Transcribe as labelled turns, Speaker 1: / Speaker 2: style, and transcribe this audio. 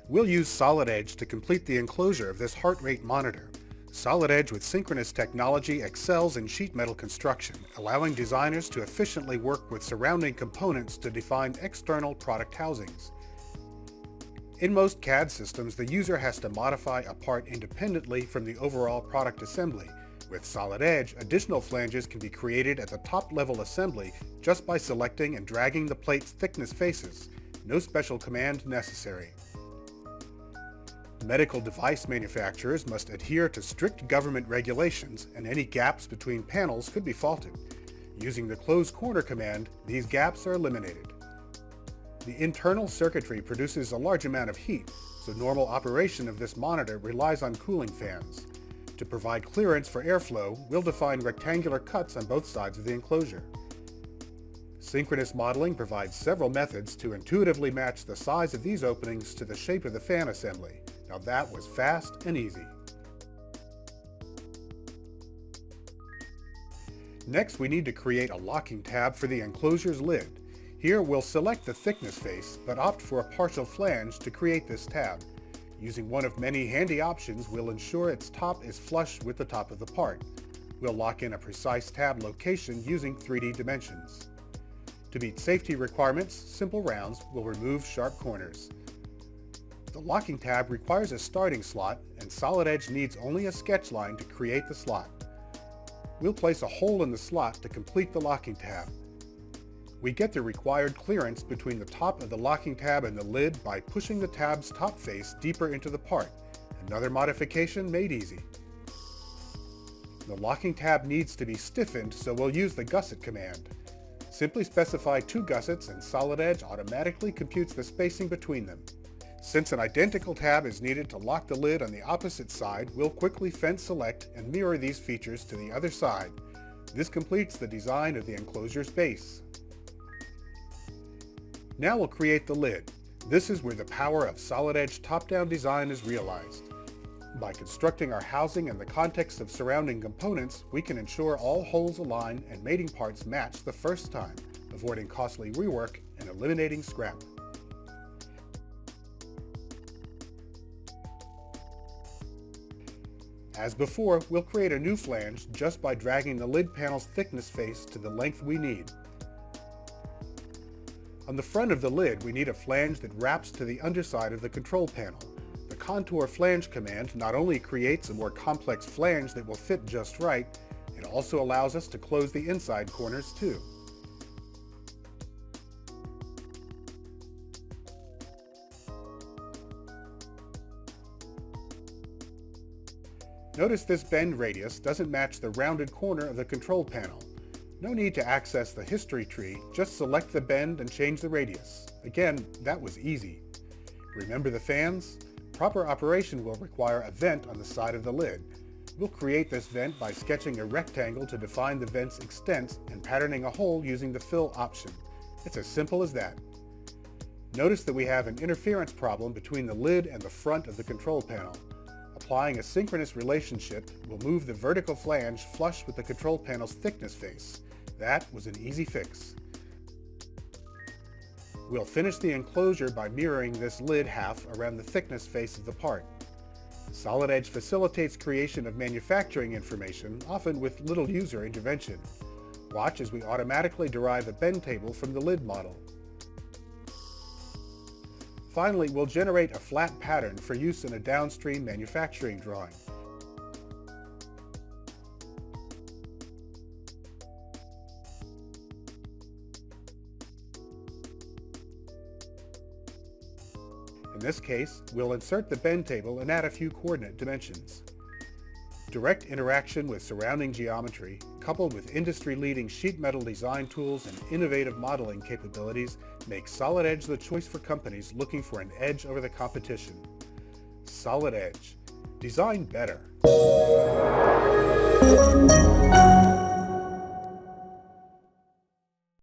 Speaker 1: We'll use Solid Edge to complete the enclosure of this heart rate monitor. Solid Edge with synchronous technology excels in sheet metal construction, allowing designers to efficiently work with surrounding components to define external product housings. In most CAD systems, the user has to modify a part independently from the overall product assembly. With Solid Edge, additional flanges can be created at the top-level assembly just by selecting and dragging the plate's thickness faces. No special command necessary. Medical device manufacturers must adhere to strict government regulations, and any gaps between panels could be faulted. Using the close corner command, these gaps are eliminated. The internal circuitry produces a large amount of heat, so normal operation of this monitor relies on cooling fans. To provide clearance for airflow, we'll define rectangular cuts on both sides of the enclosure. Synchronous modeling provides several methods to intuitively match the size of these openings to the shape of the fan assembly. Now that was fast and easy. Next, we need to create a locking tab for the enclosure's lid. Here we'll select the thickness face, but opt for a partial flange to create this tab. Using one of many handy options, we'll ensure its top is flush with the top of the part. We'll lock in a precise tab location using 3D dimensions. To meet safety requirements, simple rounds will remove sharp corners. The locking tab requires a starting slot, and Solid Edge needs only a sketch line to create the slot. We'll place a hole in the slot to complete the locking tab. We get the required clearance between the top of the locking tab and the lid by pushing the tab's top face deeper into the part. Another modification made easy. The locking tab needs to be stiffened, so we'll use the gusset command. Simply specify 2 gussets and Solid Edge automatically computes the spacing between them. Since an identical tab is needed to lock the lid on the opposite side, we'll quickly fence select and mirror these features to the other side. This completes the design of the enclosure's base. Now we'll create the lid. This is where the power of Solid Edge top-down design is realized. By constructing our housing in the context of surrounding components, we can ensure all holes align and mating parts match the first time, avoiding costly rework and eliminating scrap. As before, we'll create a new flange just by dragging the lid panel's thickness face to the length we need. On the front of the lid, we need a flange that wraps to the underside of the control panel. The contour flange command not only creates a more complex flange that will fit just right, it also allows us to close the inside corners too. Notice this bend radius doesn't match the rounded corner of the control panel. No need to access the history tree, just select the bend and change the radius. Again, that was easy. Remember the fans? Proper operation will require a vent on the side of the lid. We'll create this vent by sketching a rectangle to define the vent's extent and patterning a hole using the fill option. It's as simple as that. Notice that we have an interference problem between the lid and the front of the control panel. Applying a synchronous relationship will move the vertical flange flush with the control panel's thickness face. That was an easy fix. We'll finish the enclosure by mirroring this lid half around the thickness face of the part. Solid Edge facilitates creation of manufacturing information, often with little user intervention. Watch as we automatically derive a bend table from the lid model. Finally, we'll generate a flat pattern for use in a downstream manufacturing drawing. In this case, we'll insert the bend table and add a few coordinate dimensions. Direct interaction with surrounding geometry, coupled with industry-leading sheet metal design tools and innovative modeling capabilities, makes Solid Edge the choice for companies looking for an edge over the competition. Solid Edge. Design better.